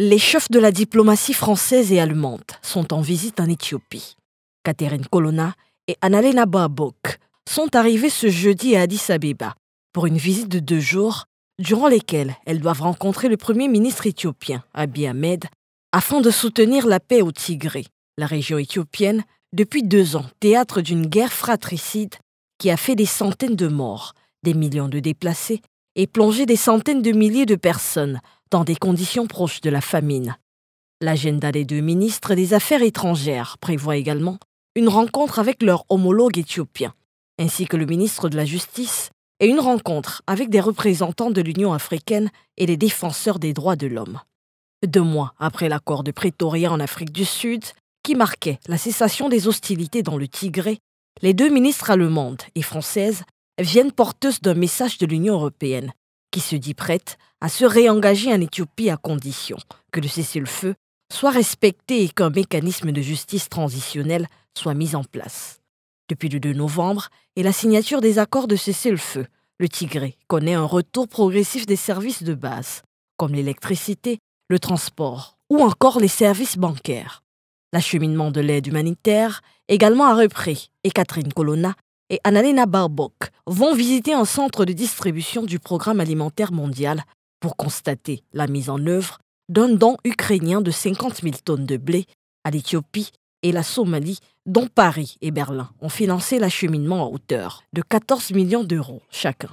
Les chefs de la diplomatie française et allemande sont en visite en Éthiopie. Catherine Colonna et Annalena Baerbock sont arrivées ce jeudi à Addis Abeba pour une visite de 2 jours durant lesquelles elles doivent rencontrer le Premier ministre éthiopien, Abiy Ahmed, afin de soutenir la paix au Tigré, la région éthiopienne, depuis 2 ans, théâtre d'une guerre fratricide qui a fait des centaines de morts, des millions de déplacés et plongé des centaines de milliers de personnes dans des conditions proches de la famine. L'agenda des 2 ministres des Affaires étrangères prévoit également une rencontre avec leur homologue éthiopien, ainsi que le ministre de la Justice, et une rencontre avec des représentants de l'Union africaine et des défenseurs des droits de l'homme. 2 mois après l'accord de Pretoria en Afrique du Sud, qui marquait la cessation des hostilités dans le Tigré, les 2 ministres allemandes et françaises viennent porteuses d'un message de l'Union européenne, qui se dit prête à se réengager en Éthiopie à condition que le cessez-le-feu soit respecté et qu'un mécanisme de justice transitionnelle soit mis en place. Depuis le 2 novembre et la signature des accords de cessez-le-feu, le Tigré connaît un retour progressif des services de base, comme l'électricité, le transport ou encore les services bancaires. L'acheminement de l'aide humanitaire également a repris et Catherine Colonna et Annalena Baerbock vont visiter un centre de distribution du Programme alimentaire mondial pour constater la mise en œuvre d'un don ukrainien de 50 000 tonnes de blé à l'Éthiopie et la Somalie, dont Paris et Berlin ont financé l'acheminement à hauteur de 14 millions d'euros chacun.